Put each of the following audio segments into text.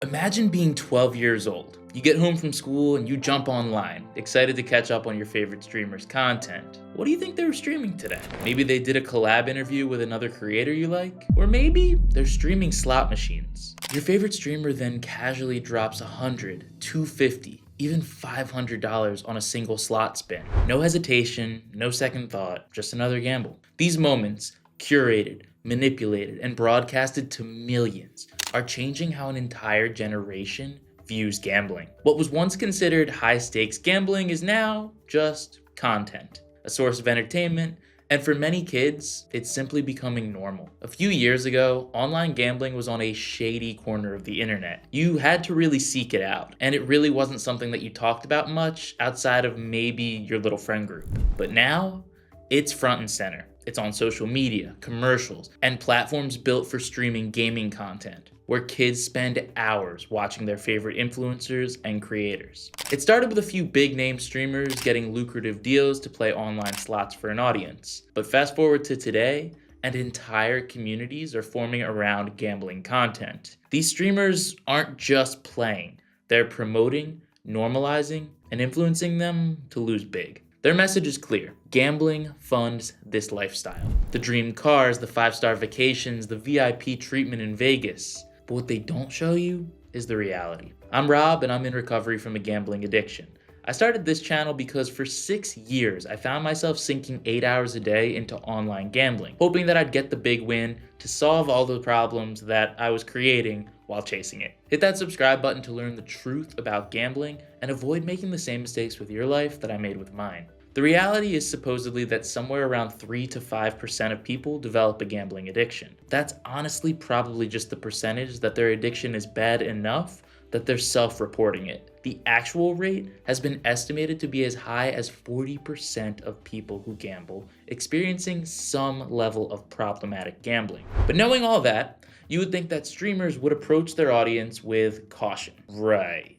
Imagine being 12 years old. You get home from school and you jump online, excited to catch up on your favorite streamer's content. What do you think they were streaming today? Maybe they did a collab interview with another creator you like? Or maybe they're streaming slot machines. Your favorite streamer then casually drops $100, $250, even $500 on a single slot spin. No hesitation, no second thought, just another gamble. These moments, curated, manipulated, and broadcasted to millions, are changing how an entire generation views gambling. What was once considered high-stakes gambling is now just content, a source of entertainment, and for many kids, it's simply becoming normal. A few years ago, online gambling was on a shady corner of the internet. You had to really seek it out, and it really wasn't something that you talked about much outside of maybe your little friend group. But now, it's front and center. It's on social media, commercials, and platforms built for streaming gaming content, where kids spend hours watching their favorite influencers and creators. It started with a few big name streamers getting lucrative deals to play online slots for an audience. But fast forward to today, and entire communities are forming around gambling content. These streamers aren't just playing, they're promoting, normalizing, and influencing them to lose big. Their message is clear. Gambling funds this lifestyle. The dream cars, the 5-star vacations, the VIP treatment in Vegas. But what they don't show you is the reality. I'm Rob and I'm in recovery from a gambling addiction. I started this channel because for 6 years, I found myself sinking 8 hours a day into online gambling, hoping that I'd get the big win to solve all the problems that I was creating while chasing it. Hit that subscribe button to learn the truth about gambling and avoid making the same mistakes with your life that I made with mine. The reality is supposedly that somewhere around 3 to 5% of people develop a gambling addiction. That's honestly probably just the percentage that their addiction is bad enough that they're self-reporting it. The actual rate has been estimated to be as high as 40% of people who gamble experiencing some level of problematic gambling. But knowing all that, you would think that streamers would approach their audience with caution. Right.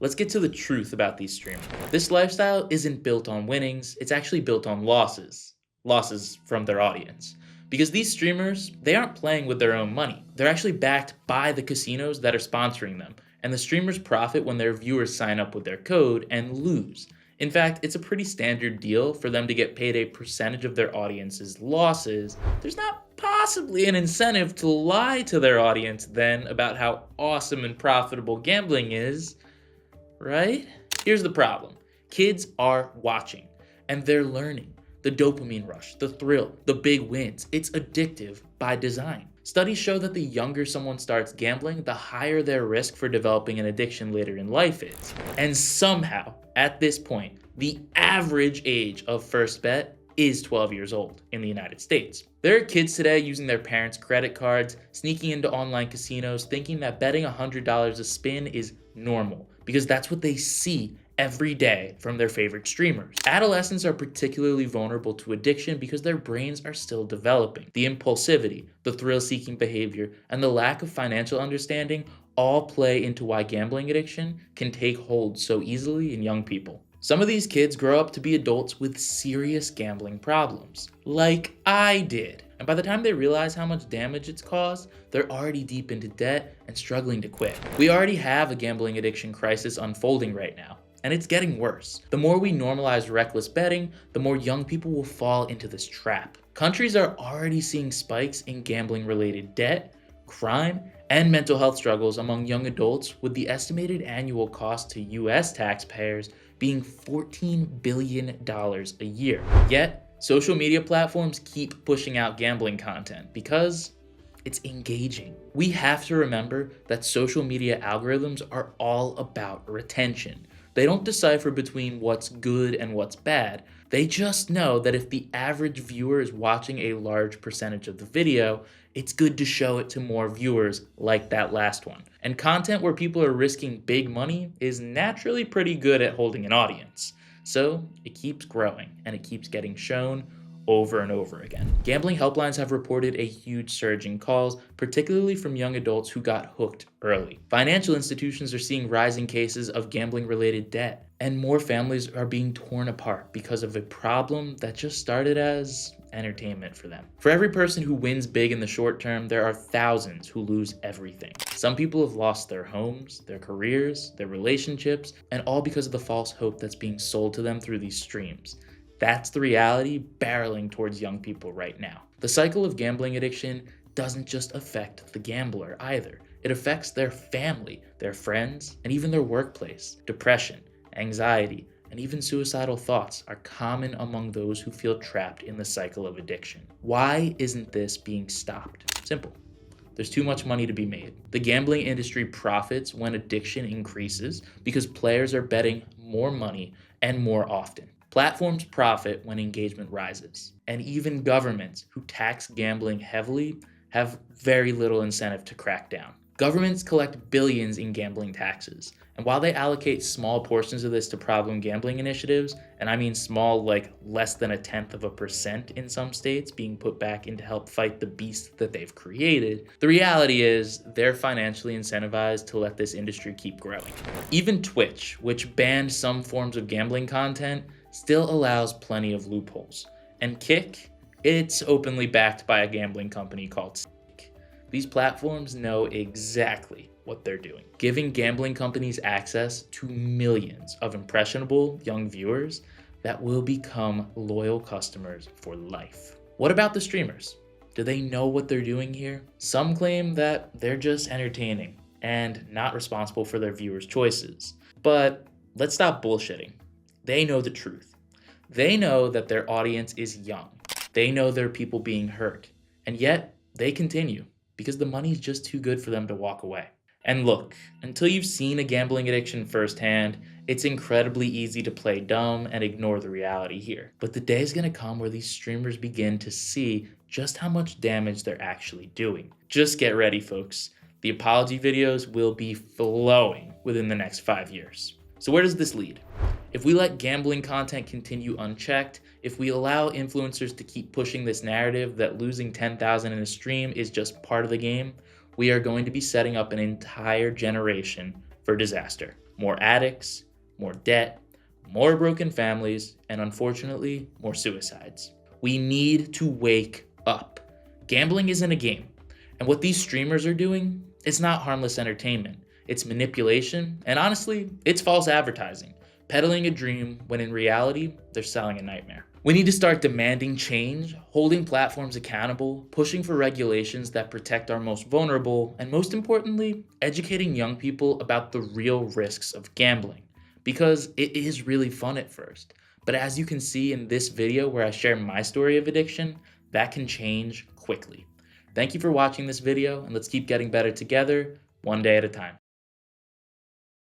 Let's get to the truth about these streamers. This lifestyle isn't built on winnings, it's actually built on losses. Losses from their audience. Because these streamers, they aren't playing with their own money. They're actually backed by the casinos that are sponsoring them. And the streamers profit when their viewers sign up with their code and lose. In fact, it's a pretty standard deal for them to get paid a percentage of their audience's losses. There's not possibly an incentive to lie to their audience then about how awesome and profitable gambling is. Right? Here's the problem. Kids are watching and they're learning. The dopamine rush, the thrill, the big wins. It's addictive by design. Studies show that the younger someone starts gambling, the higher their risk for developing an addiction later in life is. And somehow, at this point, the average age of first bet is 12 years old in the United States. There are kids today using their parents' credit cards, sneaking into online casinos, thinking that betting $100 a spin is normal, because that's what they see every day from their favorite streamers. Adolescents are particularly vulnerable to addiction because their brains are still developing. The impulsivity, the thrill-seeking behavior, and the lack of financial understanding all play into why gambling addiction can take hold so easily in young people. Some of these kids grow up to be adults with serious gambling problems, like I did. And by the time they realize how much damage it's caused, they're already deep into debt and struggling to quit. We already have a gambling addiction crisis unfolding right now, and it's getting worse. The more we normalize reckless betting, the more young people will fall into this trap. Countries are already seeing spikes in gambling-related debt, crime, and mental health struggles among young adults, with the estimated annual cost to US taxpayers being $14 billion a year. Yet, social media platforms keep pushing out gambling content because it's engaging. We have to remember that social media algorithms are all about retention. They don't decipher between what's good and what's bad. They just know that if the average viewer is watching a large percentage of the video, it's good to show it to more viewers like that last one. And content where people are risking big money is naturally pretty good at holding an audience. So it keeps growing and it keeps getting shown over and over again. Gambling helplines have reported a huge surge in calls, particularly from young adults who got hooked early. Financial institutions are seeing rising cases of gambling-related debt, and more families are being torn apart because of a problem that just started as entertainment for them. For every person who wins big in the short term, there are thousands who lose everything. Some people have lost their homes, their careers, their relationships, and all because of the false hope that's being sold to them through these streams. That's the reality barreling towards young people right now. The cycle of gambling addiction doesn't just affect the gambler either. It affects their family, their friends, and even their workplace. Depression, anxiety, and even suicidal thoughts are common among those who feel trapped in the cycle of addiction. Why isn't this being stopped? Simple. There's too much money to be made. The gambling industry profits when addiction increases because players are betting more money and more often. Platforms profit when engagement rises. And even governments who tax gambling heavily have very little incentive to crack down. Governments collect billions in gambling taxes, and while they allocate small portions of this to problem gambling initiatives, and I mean small like less than 0.1% in some states being put back in to help fight the beast that they've created, the reality is they're financially incentivized to let this industry keep growing. Even Twitch, which banned some forms of gambling content, still allows plenty of loopholes. And Kick, it's openly backed by a gambling company called These platforms know exactly what they're doing, giving gambling companies access to millions of impressionable young viewers that will become loyal customers for life. What about the streamers? Do they know what they're doing here? Some claim that they're just entertaining and not responsible for their viewers' choices. But let's stop bullshitting. They know the truth. They know that their audience is young. They know there are people being hurt. And yet, they continue because the money is just too good for them to walk away. And look, until you've seen a gambling addiction firsthand, it's incredibly easy to play dumb and ignore the reality here. But the day is going to come where these streamers begin to see just how much damage they're actually doing. Just get ready, folks. The apology videos will be flowing within the next 5 years. So where does this lead? If we let gambling content continue unchecked, if we allow influencers to keep pushing this narrative that losing 10,000 in a stream is just part of the game, we are going to be setting up an entire generation for disaster. More addicts, more debt, more broken families, and unfortunately, more suicides. We need to wake up. Gambling isn't a game. And what these streamers are doing, it's not harmless entertainment. It's manipulation, and honestly, it's false advertising. Peddling a dream when in reality, they're selling a nightmare. We need to start demanding change, holding platforms accountable, pushing for regulations that protect our most vulnerable, and most importantly, educating young people about the real risks of gambling. Because it is really fun at first. But as you can see in this video where I share my story of addiction, that can change quickly. Thank you for watching this video, and let's keep getting better together, one day at a time.